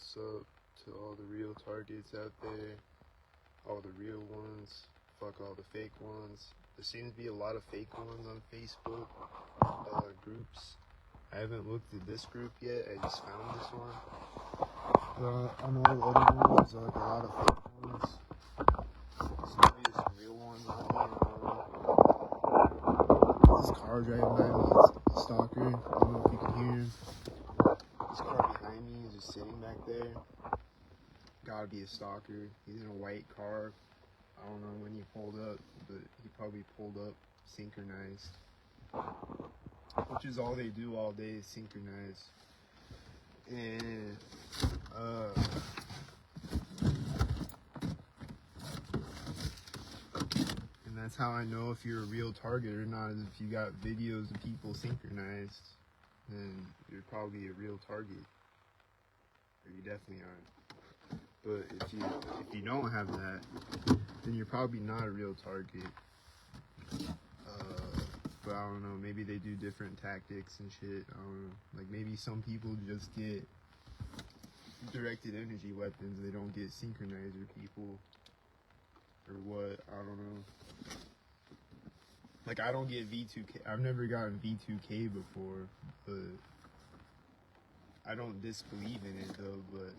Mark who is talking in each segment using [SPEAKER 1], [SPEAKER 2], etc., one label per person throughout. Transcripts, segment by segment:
[SPEAKER 1] What's up to all the real targets out there? All the real ones. Fuck all the fake ones. There seems to be a lot of fake ones on Facebook groups. I haven't looked at this group yet. I just found this one. But on all the other ones, there are like a lot of fake ones. So maybe some real ones on here. This car driving by me is a stalker. I don't know if you can hear him. This car behind me is just sitting back there. Gotta be a stalker. He's in a white car. I don't know when he pulled up, but he probably pulled up synchronized. Which is all they do all day is synchronize. And that's how I know if you're a real target or not, is if you got videos of people synchronized, then you're probably a real target. Or you definitely aren't. But if you don't have that, then you're probably not a real target. But I don't know, maybe they do different tactics and shit. I don't know. Like maybe some people just get directed energy weapons, they don't get synchronizer people. Or what, I don't know. Like I don't get V2K. I've never gotten V2K before, but I don't disbelieve in it though, but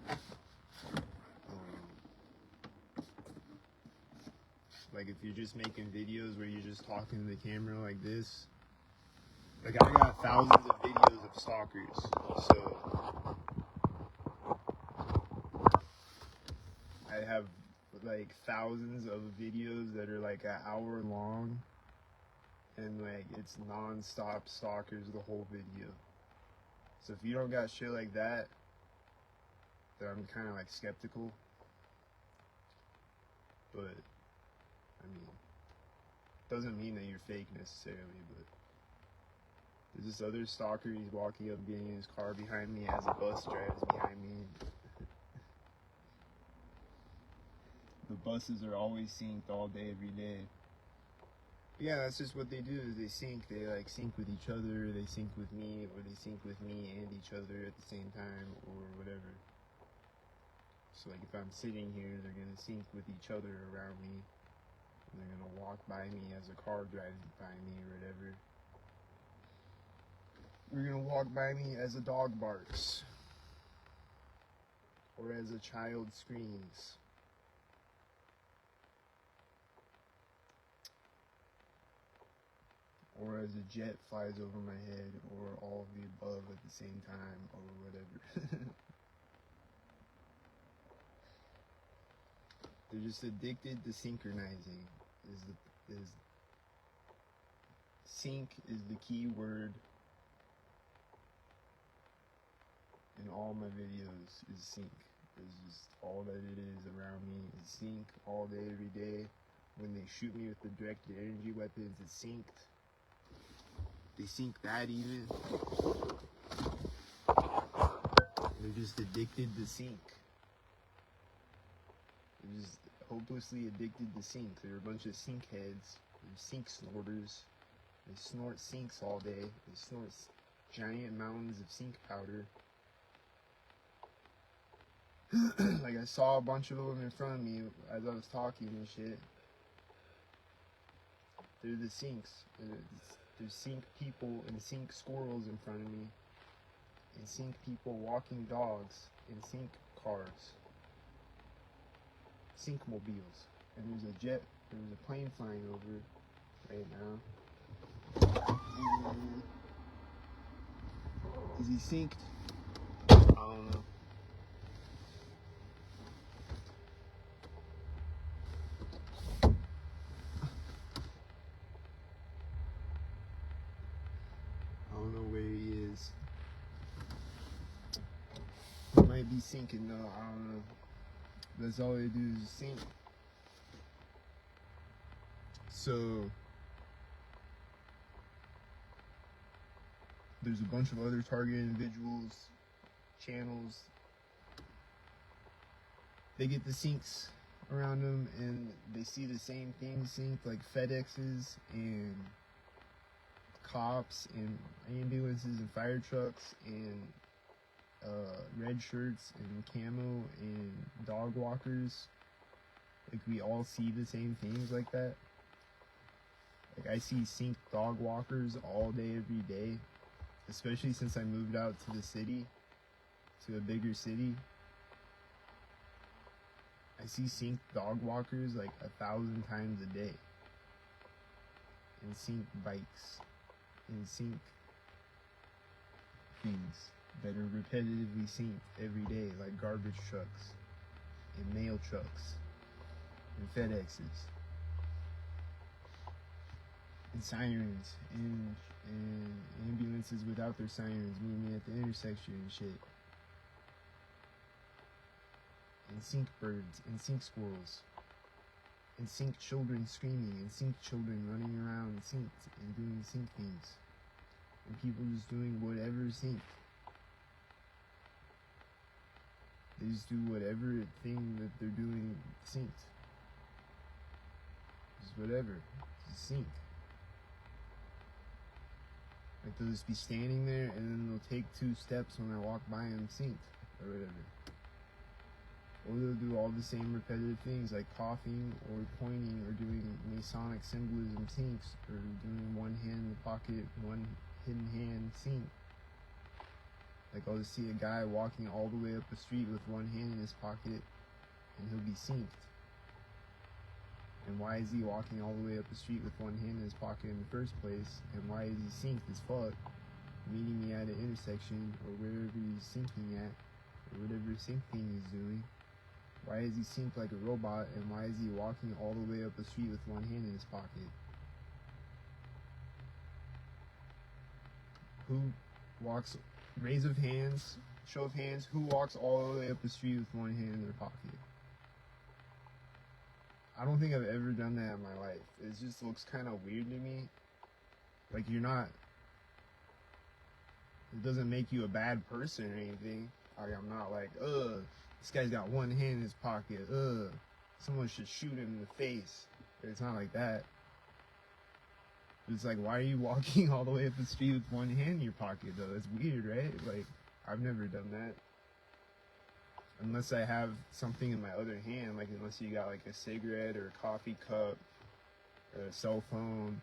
[SPEAKER 1] like if you're just making videos where you're just talking to the camera like this, like I got thousands of videos of stalkers, so I have like thousands of videos that are like an hour long, and like it's non-stop stalkers the whole video. So if you don't got shit like that, then I'm kind of like skeptical. But I mean, doesn't mean that you're fake necessarily, but there's this other stalker, he's walking up, getting in his car behind me as a bus drives behind me. The buses are always synced all day, every day. But yeah, that's just what they do, is they sync. They like sync with each other, they sync with me, or they sync with me and each other at the same time, or whatever. So like if I'm sitting here, they're gonna sync with each other around me. They're gonna walk by me as a car drives by me or whatever. They're gonna walk by me as a dog barks. Or as a child screams. Or as a jet flies over my head, or all of the above at the same time, or whatever. They're just addicted to synchronizing. Sync is the key word in all my videos, is sync. It's just all that it is around me is sync all day, every day. When they shoot me with the directed energy weapons, it's synced. They sync that even. They're just addicted to sync. They're just hopelessly addicted to sync. They're a bunch of sync heads. They're sync snorters. They snort syncs all day. They snort giant mountains of sync powder. Like I saw a bunch of them in front of me as I was talking and shit. They're the syncs. There's sync people and sync squirrels in front of me. And sync people walking dogs and sync cars. Sync mobiles. And there's a plane flying over right now. Is he synced? I don't know. I don't know where he is. He might be syncing though, I don't know. That's all they do is sync. So there's a bunch of other target individuals, channels. They get the syncs around them and they see the same things synced, like FedExes and cops and ambulances and fire trucks and red shirts and camo and dog walkers, like we all see the same things like that. Like I see synced dog walkers all day, every day, especially since I moved out to the city, to a bigger city. I see synced dog walkers like 1,000 times a day. And sync bikes. And sync things that are repetitively synced every day, like garbage trucks and mail trucks and FedExes and sirens and ambulances without their sirens meeting me at the intersection and shit. And sync birds and sync squirrels and sync children screaming and sync children running around synced and doing sync things. And people just doing whatever synced. They just do whatever thing that they're doing synced. Just whatever. Just sync. Like they'll just be standing there and then they'll take 2 steps when I walk by them synced or whatever. Or they'll do all the same repetitive things like coughing or pointing or doing Masonic symbolism syncs or doing one hand in the pocket, one hidden hand sync. Like I'll just see a guy walking all the way up the street with one hand in his pocket and he'll be synced. And why is he walking all the way up the street with one hand in his pocket in the first place? And why is he synced as fuck, meeting me at an intersection or wherever he's syncing at, or whatever sync thing he's doing? Why is he synced like a robot, and why is he walking all the way up the street with one hand in his pocket? Who walks, raise of hands, show of hands, who walks all the way up the street with one hand in their pocket? I don't think I've ever done that in my life. It just looks kind of weird to me. Like you're not, it doesn't make you a bad person or anything. Like I'm not like, this guy's got one hand in his pocket, someone should shoot him in the face. It's not like that. It's like, why are you walking all the way up the street with one hand in your pocket though? That's weird, right? Like, I've never done that. Unless I have something in my other hand, like unless you got like a cigarette or a coffee cup or a cell phone,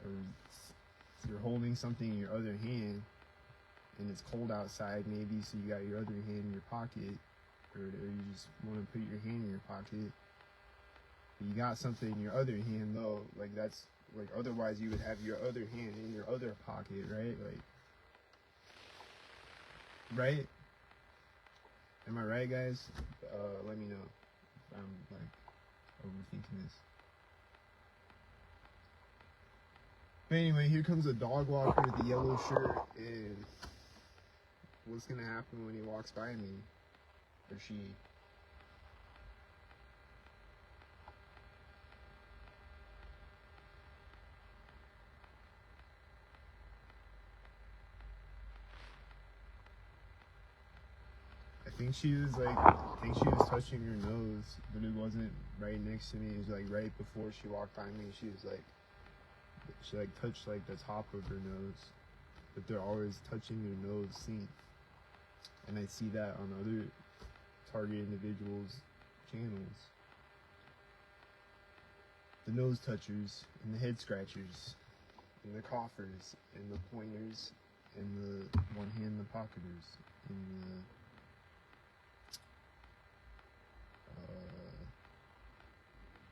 [SPEAKER 1] or you're holding something in your other hand and it's cold outside maybe, so you got your other hand in your pocket, or you just want to put your hand in your pocket, but you got something in your other hand though, like that's like, otherwise you would have your other hand in your other pocket, right? Like, right? Am I right, guys? Let me know if I'm like overthinking this. But anyway, here comes a dog walker with a yellow shirt, and what's gonna happen when he walks by me, or she? I think she was touching her nose, but it wasn't right next to me. It was like right before she walked by me. She touched like the top of her nose, but they're always touching their nose sync. And I see that on other target individuals' channels. The nose touchers, and the head scratchers, and the coughers, and the pointers, and the one hand the pocketers, and the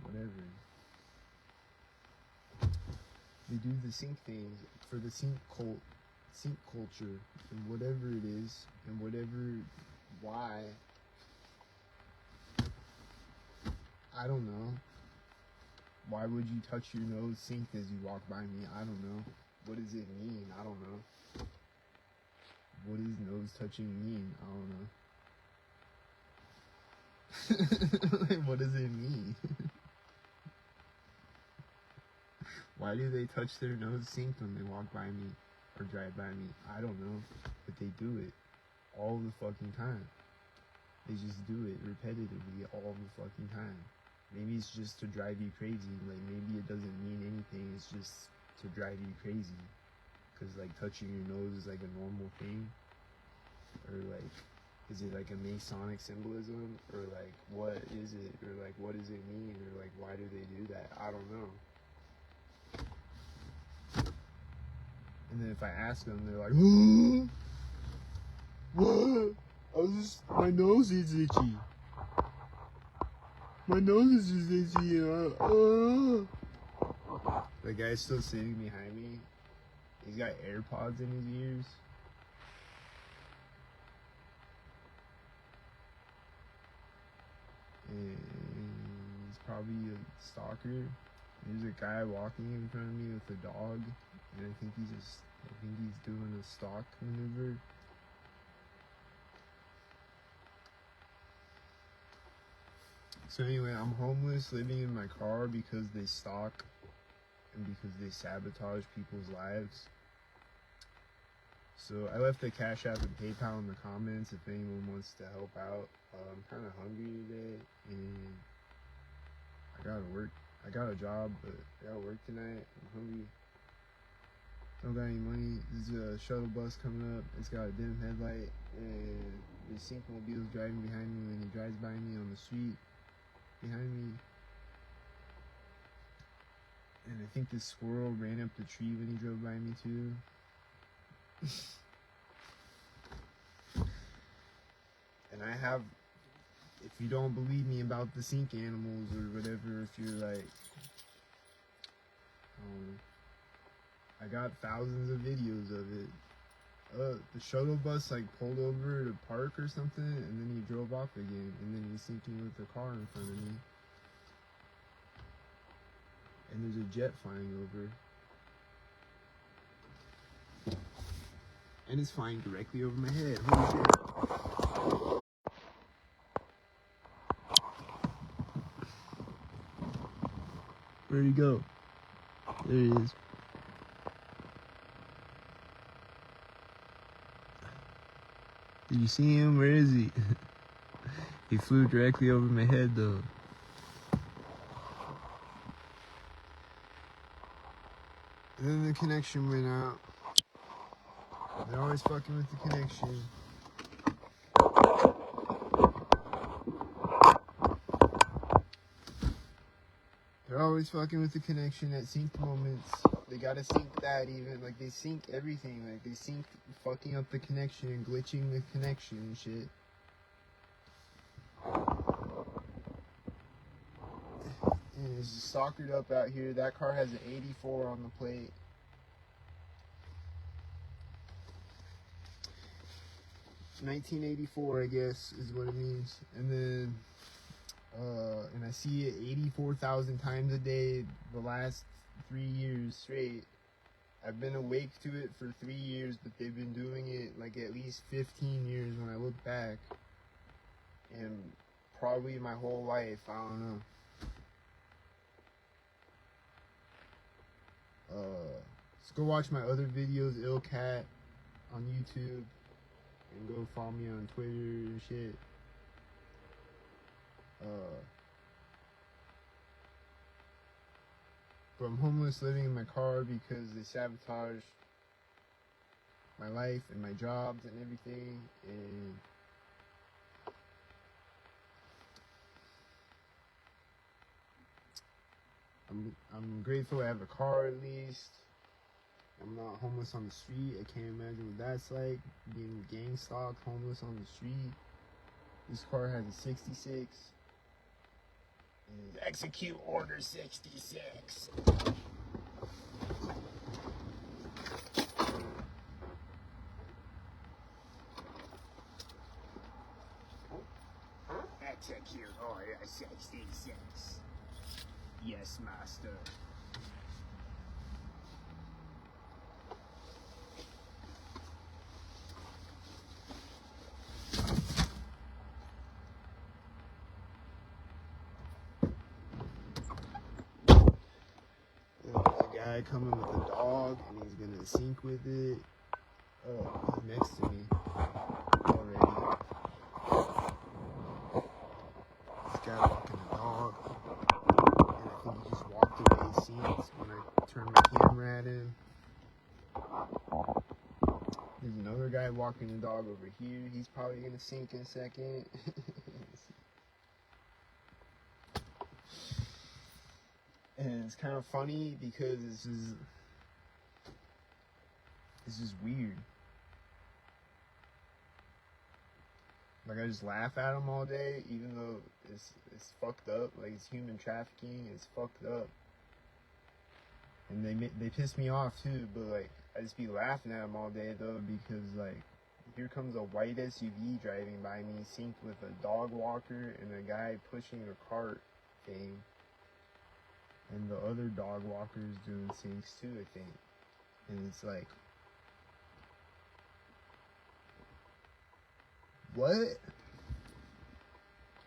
[SPEAKER 1] whatever. They do the sync things for the sync culture, and whatever it is, and whatever, why, I don't know. Why would you touch your nose synced as you walk by me? I don't know. What does it mean? I don't know. What does nose touching mean? I don't know. Like, what does it mean? Why do they touch their nose synced when they walk by me or drive by me? I don't know, but they do it all the fucking time. They just do it repetitively all the fucking time. Maybe it's just to drive you crazy. Like, maybe it doesn't mean anything. It's just to drive you crazy. Because, like, touching your nose is like a normal thing. or like, is it like a Masonic symbolism, or like what is it, or like what does it mean, or like why do they do that? I don't know. And then if I ask them, they're like, what? My nose is itchy. My nose is just itchy. The guy's still sitting behind me. He's got AirPods in his ears. And he's probably a stalker. There's a guy walking in front of me with a dog, and I think he's doing a stalk maneuver. So anyway, I'm homeless, living in my car because they stalk and because they sabotage people's lives. So I left the Cash App and PayPal in the comments if anyone wants to help out. I'm kind of hungry today, and I gotta work. I got a job, but I gotta work tonight. I'm hungry. Don't got any money. There's a shuttle bus coming up. It's got a dim headlight, and the syncmobile's driving behind me when he drives by me on the street behind me. And I think this squirrel ran up the tree when he drove by me too. And I have, if you don't believe me about the sink animals or whatever, if you're like, I got thousands of videos of it. The shuttle bus like pulled over to park or something, and then he drove off again, and then he's sinking with the car in front of me. And there's a jet flying over. And it's flying directly over my head. Holy shit. Where'd he go? There he is. Did you see him? Where is he? He flew directly over my head though. And then the connection went out. They're always fucking with the connection. They're always fucking with the connection at sync moments. They gotta sync that even. Like, they sync everything. Like, they sync fucking up the connection and glitching the connection and shit. And it's just stalkered up out here. That car has an 84 on the plate. $1984, I guess, is what it means. And then, and I see it 84,000 times a day the last 3 years straight. I've been awake to it for 3 years, but they've been doing it like at least 15 years when I look back. And probably my whole life, I don't know. Let's go watch my other videos, Ill Cat, on YouTube. And go follow me on Twitter and shit. But I'm homeless, living in my car because they sabotage my life and my jobs and everything. And I'm grateful I have a car at least. I'm not homeless on the street. I can't imagine what that's like, being gang stalked, homeless on the street. This car has a 66. And execute order 66. Execute order 66. Yes, master. Guy coming with a dog, and he's gonna sync with it. Oh, he's next to me already. This guy walking a dog, and I think he just walked away syncs when I turned my camera at him. There's another guy walking the dog over here. He's probably gonna sink in a second. And it's kind of funny because this is weird. Like, I just laugh at him all day, even though it's fucked up. Like, it's human trafficking. It's fucked up. And they piss me off too. But like, I just be laughing at him all day though, because like, here comes a white SUV driving by me, synced with a dog walker and a guy pushing a cart thing. And the other dog walkers doing syncs too, I think. And it's like, what?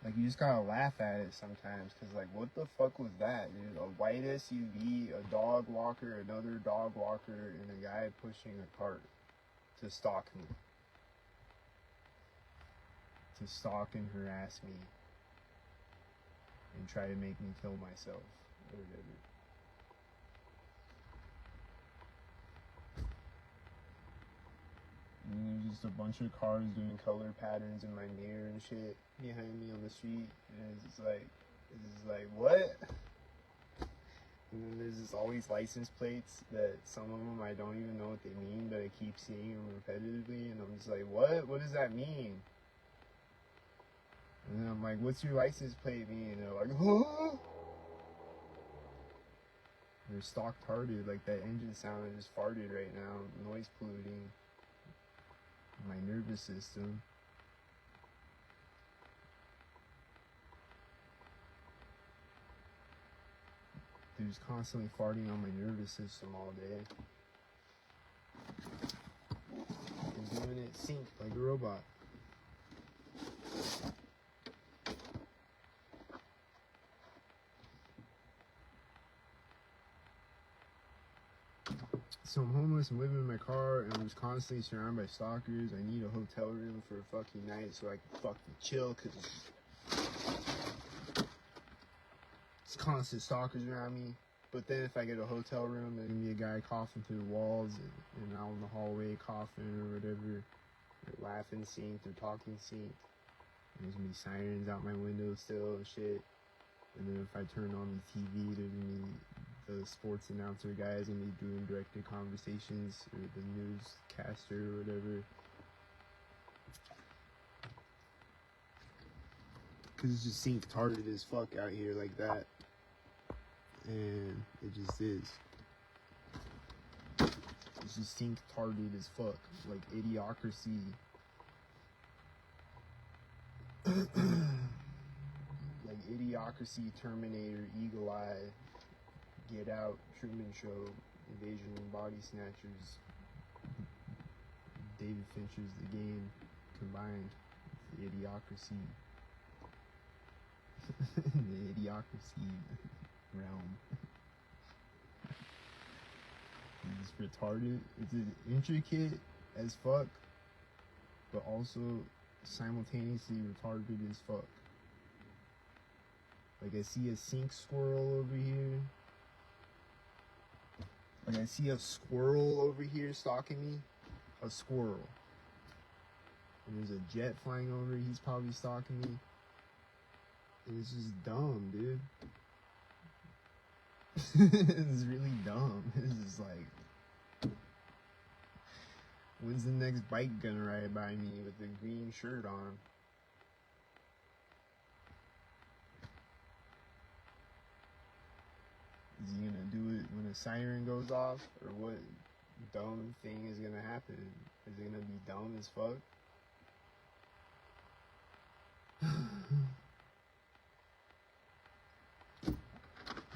[SPEAKER 1] Like, you just gotta laugh at it sometimes, cause like, what the fuck was that, dude? A white SUV, a dog walker, another dog walker, and a guy pushing a cart to stalk me. To stalk and harass me. And try to make me kill myself, or whatever. And there's just a bunch of cars doing color patterns in my mirror and shit behind me on the street, and it's just like, what? And then there's just all these license plates that some of them I don't even know what they mean, but I keep seeing them repetitively, and I'm just like, what? What does that mean? And then I'm like, what's your license plate mean? And they're like, huh? They're stock retarded, like that engine sound I just farted right now, noise polluting my nervous system. They're just constantly farting on my nervous system all day. And doing it synced like a robot. So I'm homeless, I'm living in my car, and I'm just constantly surrounded by stalkers. I need a hotel room for a fucking night so I can fucking chill, cause it's constant stalkers around me. But then if I get a hotel room, there's gonna be a guy coughing through the walls and out in the hallway coughing or whatever. They're laughing synced, they're talking synced. There's gonna be sirens out my window still and shit. And then if I turn on the TV, there's gonna be the sports announcer guys gonna be doing directed conversations, or the newscaster or whatever. Cause it's just synced retarded as fuck out here like that. And it just is. It's just synced retarded as fuck. Like idiocracy. Like Idiocracy, Terminator, Eagle Eye, Get Out, Truman Show, Invasion of the Body Snatchers, David Fincher's The Game combined with the Idiocracy. The Idiocracy realm. It's retarded. It's intricate as fuck, but also simultaneously retarded as fuck. Like, I see a sink squirrel over here. Like, I see a squirrel over here stalking me. A squirrel. And there's a jet flying over. He's probably stalking me. And it's just dumb, dude. It's really dumb. It's just like, when's the next bike gonna ride by me with the green shirt on? Is he gonna do it when a siren goes off? Or what dumb thing is gonna happen? Is it gonna be dumb as fuck?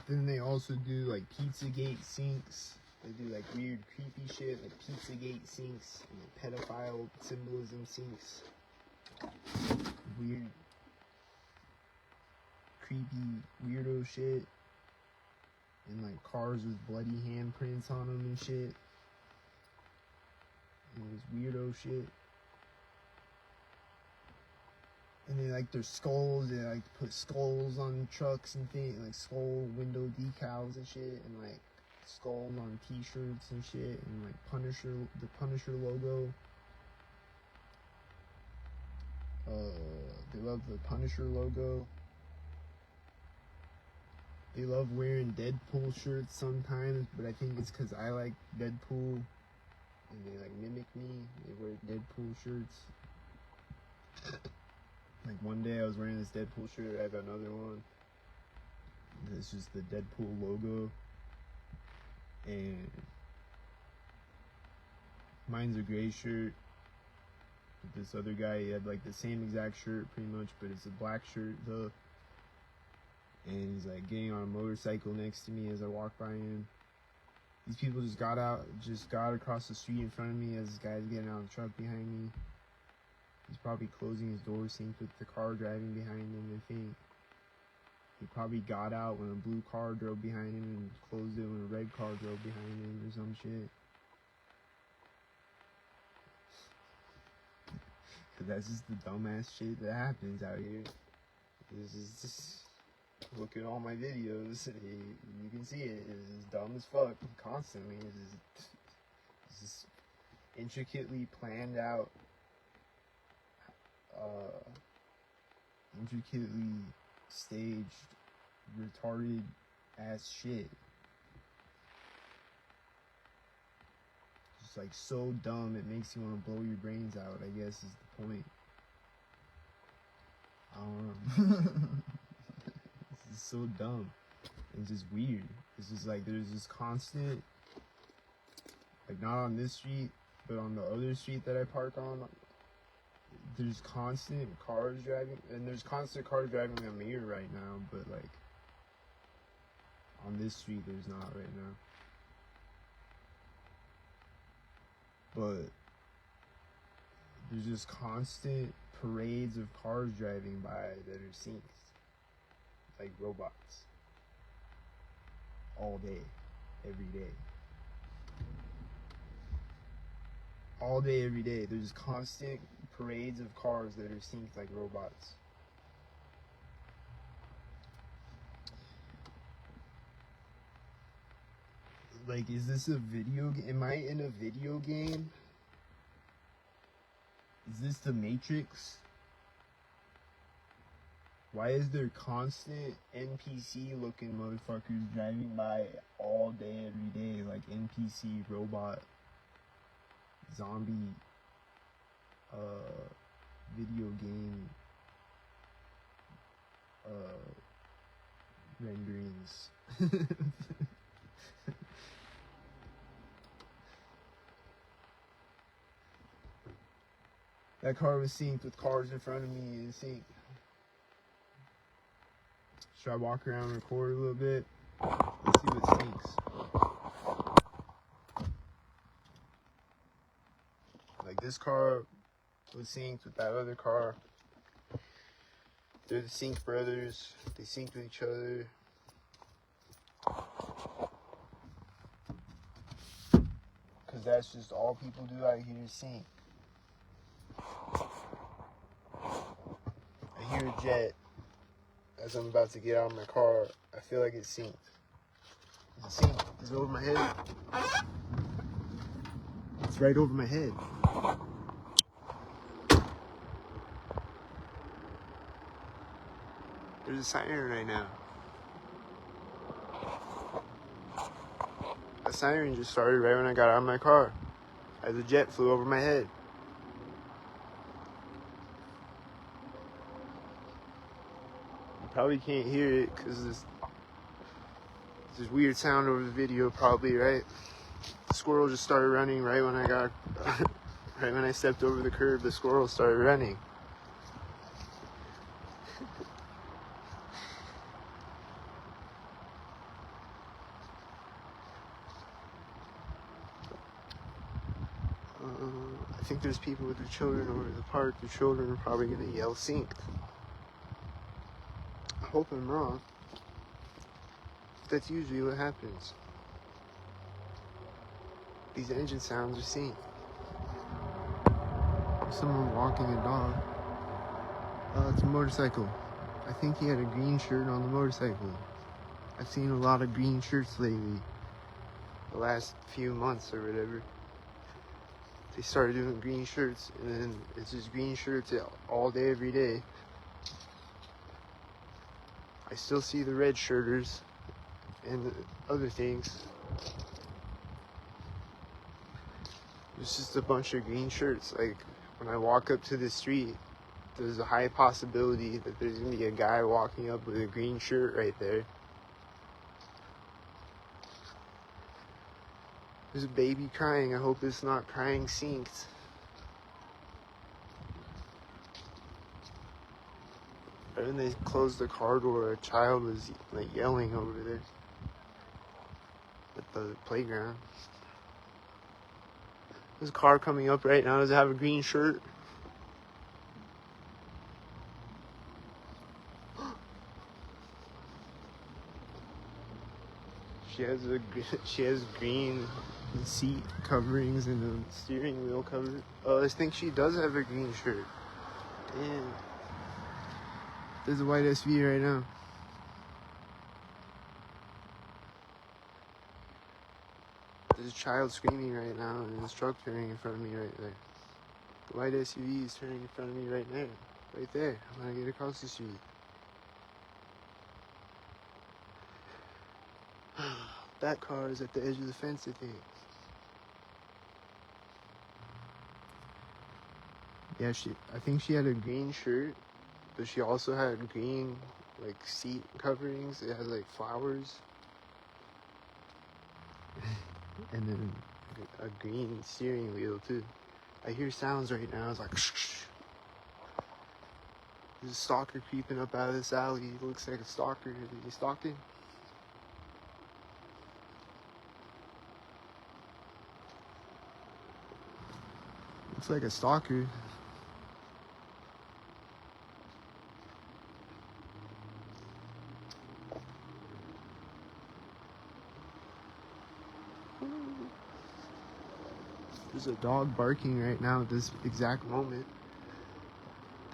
[SPEAKER 1] Then they also do like Pizzagate sinks. They do like weird creepy shit like Pizzagate sinks and like pedophile symbolism sinks. Weird creepy weirdo shit. And like cars with bloody handprints on them and shit. And this weirdo shit. And then like there's skulls, they like put skulls on trucks and things, like skull window decals and shit, and like skulls on t-shirts and shit, and like the Punisher logo. They love the Punisher logo. They love wearing Deadpool shirts sometimes, but I think it's because I like Deadpool, and they like mimic me. They wear Deadpool shirts. Like one day I was wearing this Deadpool shirt, I have another one. It's just the Deadpool logo. And mine's a gray shirt. This other guy, he had like the same exact shirt pretty much, but it's a black shirt though. And he's like getting on a motorcycle next to me as I walk by him. These people just got across the street in front of me as this guy's getting out of the truck behind me. He's probably closing his door synced with the car driving behind him, I think. He probably got out when a blue car drove behind him and closed it when a red car drove behind him or some shit. Cause that's just the dumbass shit that happens out here. This is just, look at all my videos. You can see it. It's just dumb as fuck constantly. It's just intricately planned out, intricately staged, retarded ass shit. Just like so dumb it makes you want to blow your brains out, I guess is the point. It's so dumb. It's just weird. It's just like there's this constant, like not on this street, but on the other street that I park on, there's constant cars driving, and there's constant cars driving on me right now, but like on this street there's not right now. But there's just constant parades of cars driving by that are synced like robots all day, every day. All day, every day. There's constant parades of cars that are synced like robots. Like, is this a video game? Am I in a video game? Is this the Matrix? Why is there constant NPC looking motherfuckers driving by all day, every day? Like NPC, robot, zombie, video game, renderings. That car was synced with cars in front of me in sync. Should I walk around and record a little bit? Let's see what syncs. Like this car was synced with that other car. They're the Sync brothers. They synced with each other. Cause that's just all people do out here is sync. I hear a jet as I'm about to get out of my car. I feel like it's synced. Is it synced? Is it over my head? It's right over my head. There's a siren right now. A siren just started right when I got out of my car, as a jet flew over my head. You probably can't hear it because there's weird sound over the video, probably, right? The squirrel just started running right when I got, right when I stepped over the curb. The squirrel started running. I think there's people with their children over at the park. Their children are probably going to yell synced. I hope I'm wrong. That's usually what happens. These engine sounds are synced. There's someone walking a dog. It's a motorcycle. I think he had a green shirt on the motorcycle. I've seen a lot of green shirts lately. The last few months or whatever. they started doing green shirts, and then it's just green shirts all day, every day. I still see the red shirters and other things. It's just a bunch of green shirts. Like, when I walk up to the street, there's a high possibility that there's gonna be a guy walking up with a green shirt right there. There's a baby crying. I hope it's not crying synced. Right when they closed the car door, a child was like yelling over there at the playground. There's a car coming up right now. Does it have a green shirt? She has green seat coverings and a steering wheel cover. Oh, I think she does have a green shirt. Damn. There's a white SV right now. There's a child screaming right now, and this truck turning in front of me right there. The white SUV is turning in front of me right there. Right there. I'm gonna get across the street. That car is at the edge of the fence, I think. Yeah, I think she had a green shirt, but she also had green, like, seat coverings. It has, like, flowers. And then a green steering wheel, too. I hear sounds right now. It's like, shh. There's a stalker creeping up out of this alley. He looks like a stalker. Is he stalking? Looks like a stalker. There's a dog barking right now at this exact moment.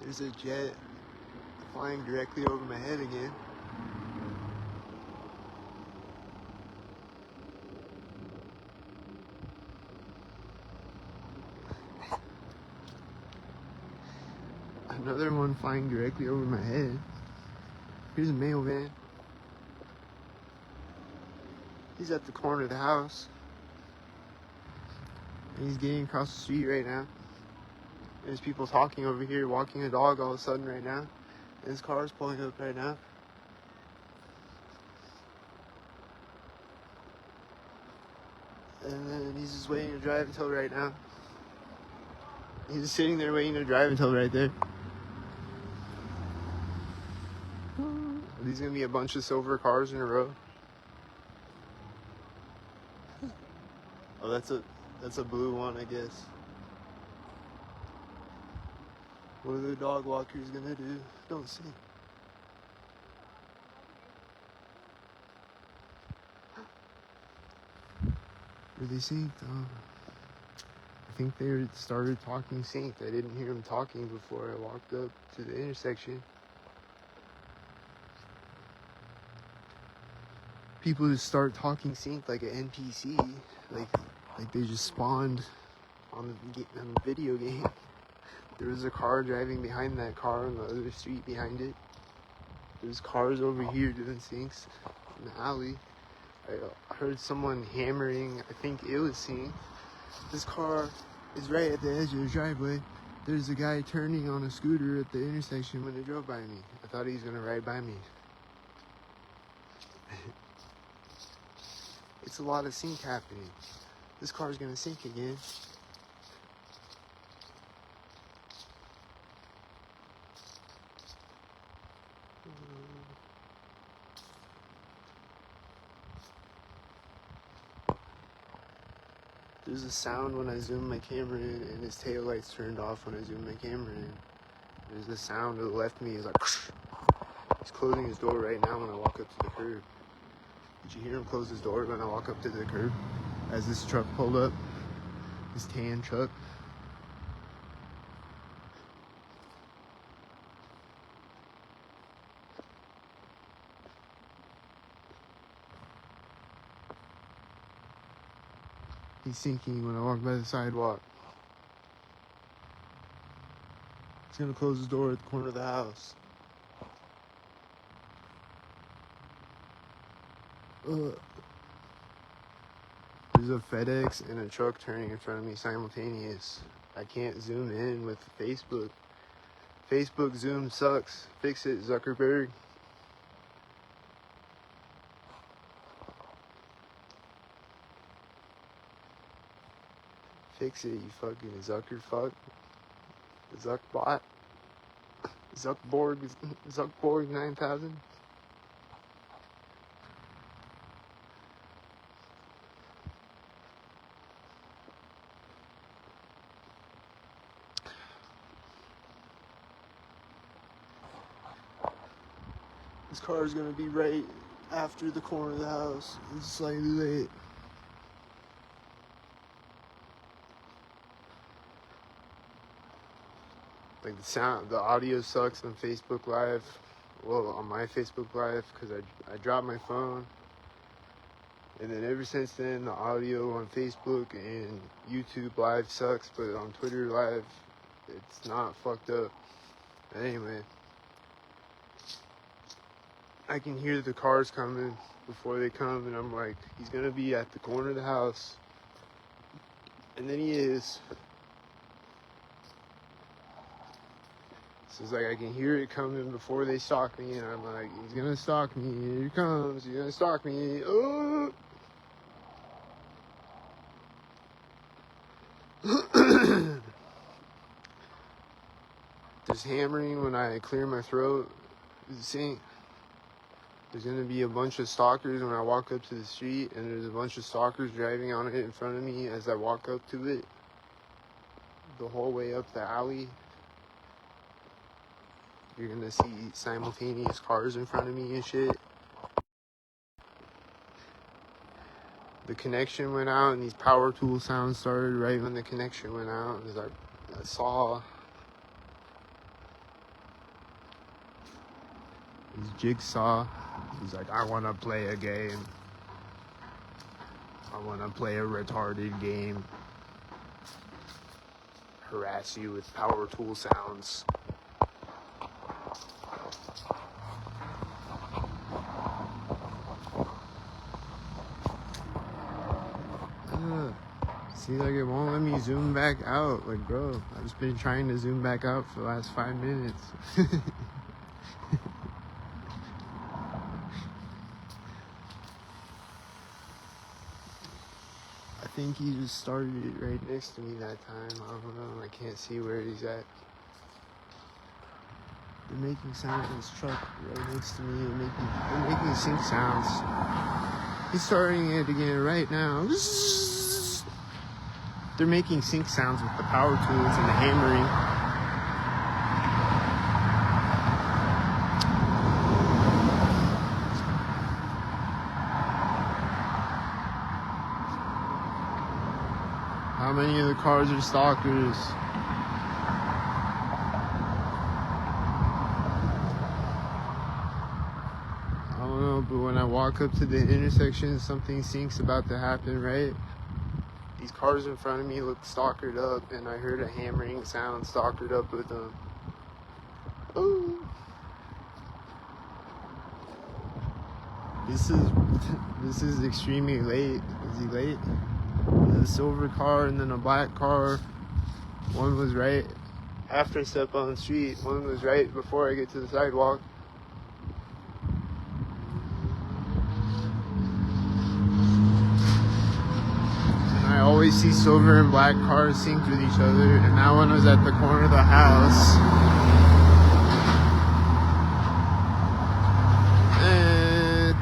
[SPEAKER 1] There's a jet flying directly over my head again. Another one flying directly over my head. Here's a mail van. He's at the corner of the house. And he's getting across the street right now. There's people talking over here, walking a dog all of a sudden right now. And his car is pulling up right now. And then he's just waiting to drive until right now. He's just sitting there waiting to drive until right there. Are these gonna be a bunch of silver cars in a row? Oh, that's a blue one, I guess. What are the dog walkers gonna do? Don't see. Were they synced? I think they started talking synced. I didn't hear them talking before I walked up to the intersection. People just start talking synced like an NPC, like they just spawned on the video game. There was a car driving behind that car on the other street behind it. There's cars over here doing syncs in the alley. I heard someone hammering. I think it was synced. This car is right at the edge of the driveway. There's a guy turning on a scooter at the intersection when it drove by me. I thought he was gonna ride by me. It's a lot of sync happening. This car's gonna sink again. There's a sound when I zoom my camera in, and his tail lights turned off when I zoom my camera in. There's a sound to the left of me. He's like, he's closing his door right now when I walk up to the curb. Did you hear him close his door when I walk up to the curb? As this truck pulled up, this tan truck. He's sinking when I walk by the sidewalk. He's gonna close the door at the corner of the house. There's a FedEx and a truck turning in front of me simultaneous. I can't zoom in with Facebook. Facebook Zoom sucks. Fix it, Zuckerberg. Fix it, you fucking Zuckerfuck. Zuckbot. Zuckborg 9000. This car is gonna be right after the corner of the house. It's slightly late. Like the audio sucks on Facebook Live. Well, on my Facebook Live, because I dropped my phone. And then ever since then, the audio on Facebook and YouTube Live sucks, but on Twitter Live, it's not fucked up. But anyway, I can hear the cars coming before they come, and I'm like, he's gonna be at the corner of the house. And then he is. So it's like I can hear it coming before they stalk me, and I'm like, he's gonna stalk me. Here he comes. He's gonna stalk me. Oh. There's hammering when I clear my throat. See, there's gonna be a bunch of stalkers when I walk up to the street, and there's a bunch of stalkers driving on it in front of me as I walk up to it. The whole way up the alley. You're gonna see simultaneous cars in front of me and shit. The connection went out, and these power tool sounds started right when the connection went out. Because I saw his Jigsaw. He's like, I wanna play a game. I wanna play a retarded game. Harass you with power tool sounds. See, like, it won't let me zoom back out. Like, bro, I've just been trying to zoom back out for the last 5 minutes. I think he just started it right next to me that time. I don't know. I can't see where he's at. They're making sound in his truck right next to me. They're making sync sounds. He's starting it again right now. They're making sync sounds with the power tools and the hammering. How many of the cars are stalkers? I don't know, but when I walk up to the intersection, something syncs about to happen, right? These cars in front of me look stalkered up, and I heard a hammering sound stalkered up with them. Ooh. This is extremely late. Is he late? There's a silver car and then a black car. One was right after I step on the street. One was right before I get to the sidewalk. I always see silver and black cars synced with each other, and that one was at the corner of the house. And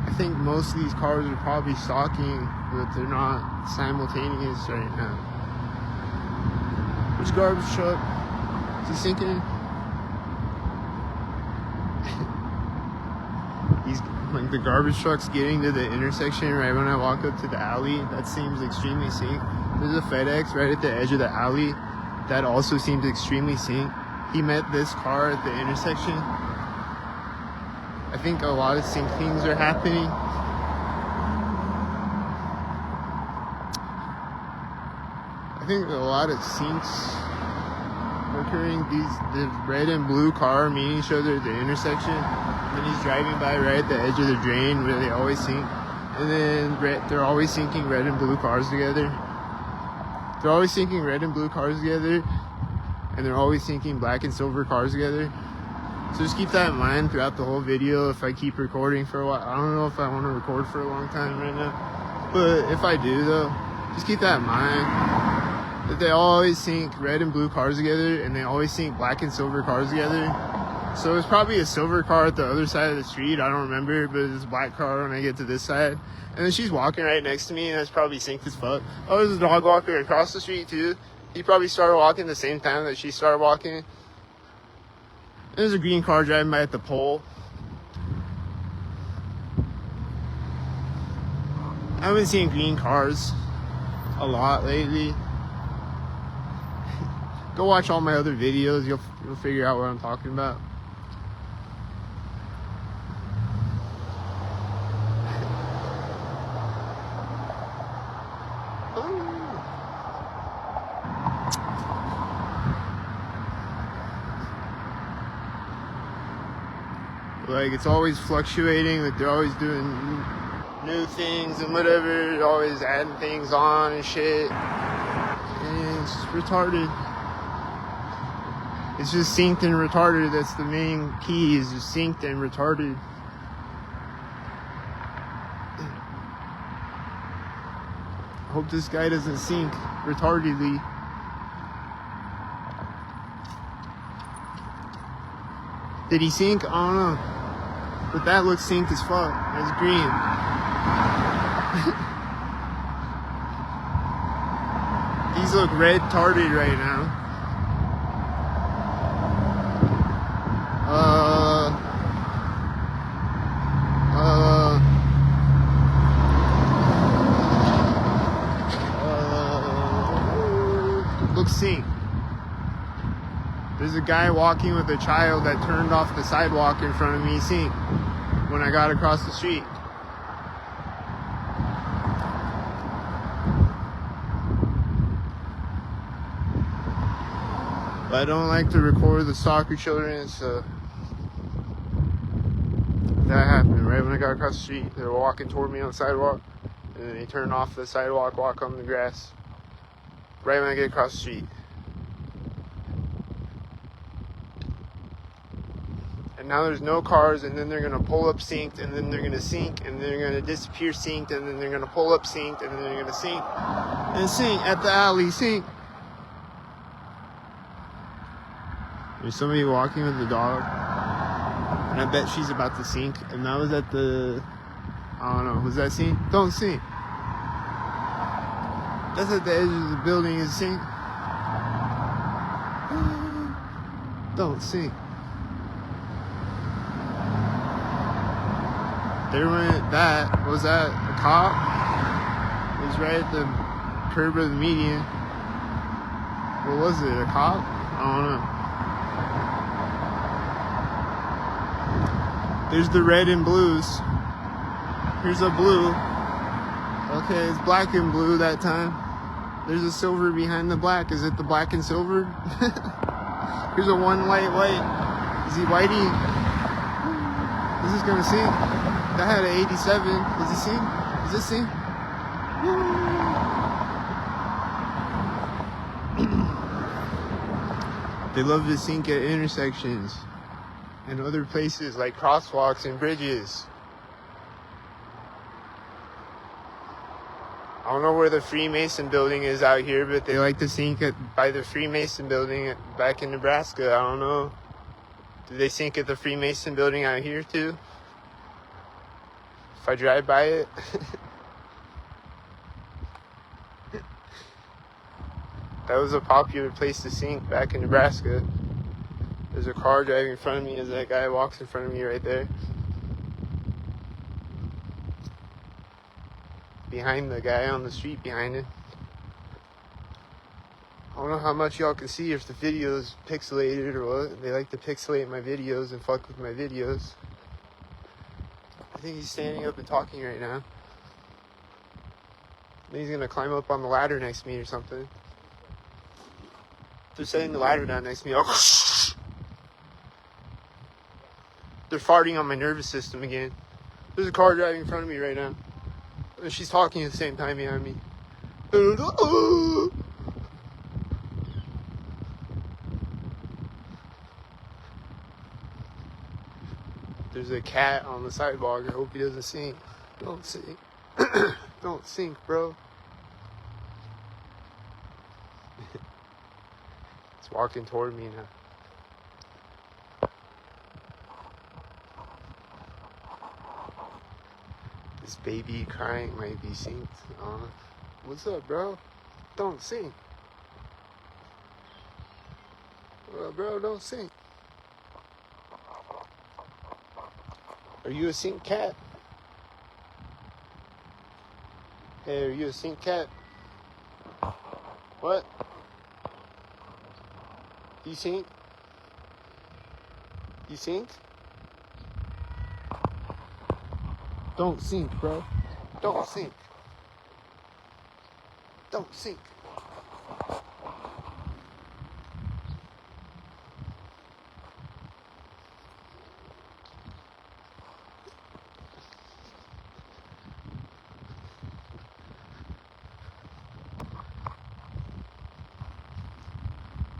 [SPEAKER 1] I think most of these cars are probably stalking, but they're not simultaneous right now. Which garbage truck? Is he syncing? He's like, the garbage truck's getting to the intersection right when I walk up to the alley. That seems extremely synced. There's a FedEx right at the edge of the alley. That also seems extremely synced. He met this car at the intersection. I think a lot of sync things are happening. I think a lot of syncs occurring. The red and blue car meeting each other at the intersection. And he's driving by right at the edge of the drain where they always sync. And then they're always syncing red and blue cars together. They're always syncing red and blue cars together. And they're always syncing black and silver cars together. So just keep that in mind throughout the whole video. If I keep recording for a while, I don't know if I want to record for a long time right now, but if I do though, just keep that in mind, that they always sync red and blue cars together, and they always sync black and silver cars together. So it's probably a silver car at the other side of the street, I don't remember, but it's a black car when I get to this side. And then she's walking right next to me, and it's probably synced as fuck. Oh, there's a dog walking across the street too. He probably started walking the same time that she started walking. There's a green car driving by at the pole. I've been seeing green cars a lot lately. Go watch all my other videos. You'll figure out what I'm talking about. Like, it's always fluctuating, like they're always doing new things and whatever, they're always adding things on and shit. And it's just retarded. It's just synced and retarded. That's the main key, is just synced and retarded. I hope this guy doesn't sync retardedly. Did he sync? I don't know. But that looks synced as fuck. That's green. These look red-tarded right now. Looks synced. There's a guy walking with a child that turned off the sidewalk in front of me synced when I got across the street. But I don't like to record the soccer children, so that happened right when I got across the street. They were walking toward me on the sidewalk, and then they turned off the sidewalk, walk on the grass, right when I get across the street. And now there's no cars, and then they're gonna pull up synced, and then they're gonna sync, and then they're gonna disappear synced, and then they're gonna pull up synced, and then they're gonna sync and sync at the alley sync. There's somebody walking with the dog, and I bet she's about to sync. And that was at the, I don't know, was that sync? Don't sync. That's at the edge of the building is sync. Don't sync. There went that. Was that a cop? It was right at the curb of the median. What was it? A cop? I don't know. There's the red and blues. Here's a blue. Okay, it's black and blue that time. There's a silver behind the black. Is it the black and silver? Here's a one white. Is he whitey? Is this gonna sync? That had an 87. Is he sync? Is this sync? They love to sync at intersections and other places like crosswalks and bridges. I don't know where the Freemason building is out here, but they like to sync by the Freemason building back in Nebraska. I don't know. Do they sync at the Freemason building out here too? If I drive by it. That was a popular place to sync back in Nebraska. There's a car driving in front of me as that guy walks in front of me right there. Behind the guy on the street behind it. I don't know how much y'all can see if the video is pixelated or what. They like to pixelate my videos and fuck with my videos. I think he's standing up and talking right now. I think he's gonna climb up on the ladder next to me or something. They're setting the ladder down next to me. Oh. They're farting on my nervous system again. There's a car driving in front of me right now. And she's talking at the same time behind me. There's a cat on the sidewalk. I hope he doesn't sink. Don't sink. Don't sink, bro. It's walking toward me now. This baby crying might be synced. What's up, bro? Don't sink. Bro, don't sink. Are you a sink cat? Hey, are you a sink cat? What? You sink? You sink? Don't sink, bro. Don't sink. Don't sink.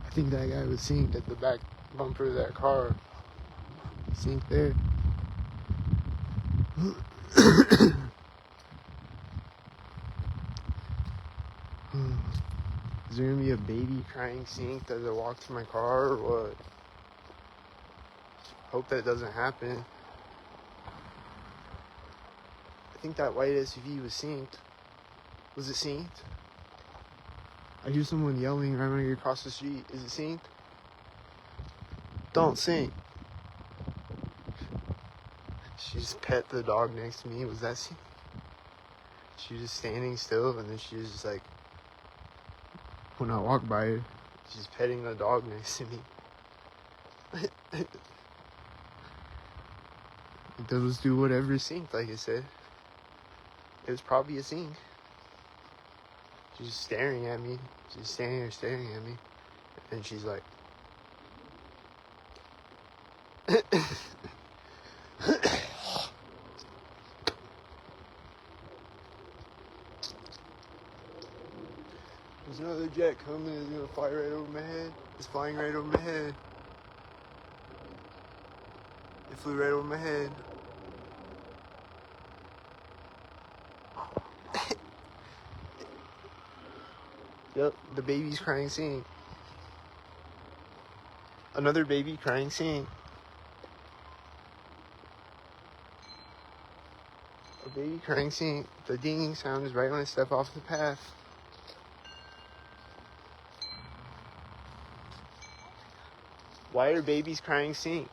[SPEAKER 1] I think that guy was synced at the back bumper of that car. Synced there. Is there gonna be a baby crying synced as I walk to my car or what? Hope that doesn't happen. I think that white SUV was synced. Was it synced? I hear someone yelling right when I get across the street. Is it synced? Don't sink. She just pet the dog next to me. Was that synced? She was just standing still and then she was just like, when I walk by her, she's petting the dog next to me. Those do whatever synced, like I said. It was probably a sync. She's just staring at me. She's standing there staring at me. And she's like... There's another jet coming. It's gonna fly right over my head. It's flying right over my head. It flew right over my head. Yep, the baby's crying scene. Another baby crying scene. A baby crying scene. The dinging sound is right when I step off the path. Why are babies crying scene?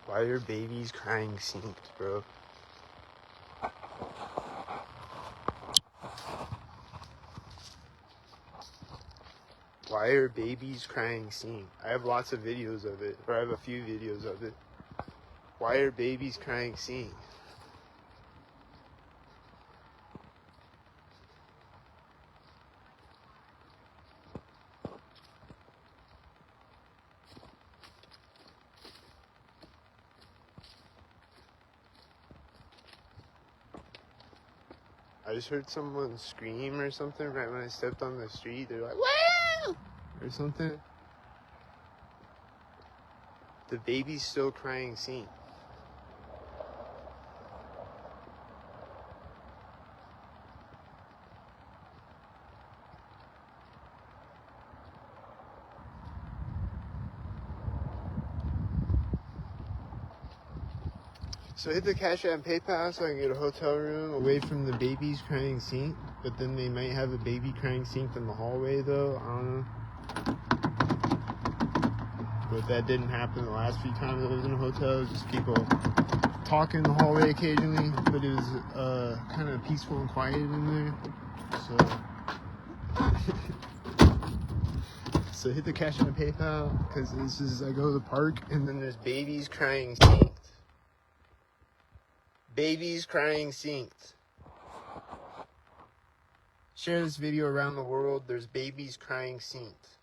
[SPEAKER 1] Why are babies crying synced, bro? Why are babies crying synced? I have lots of videos of it, or I have a few videos of it. Why are babies crying synced? I just heard someone scream or something right when I stepped on the street. They're like, "Wow!" or something. The baby's still crying scene. So I hit the Cash App and PayPal so I can get a hotel room away from the baby's crying scene. But then they might have a baby crying scene in the hallway though. I don't know. But that didn't happen the last few times I was in a hotel. Just people talk in the hallway occasionally, but it was kind of peaceful and quiet in there. So hit the cash and the PayPal, because this is, I go to the park and then there's babies crying synced. Babies crying synced. Share this video around the world. There's babies crying synced.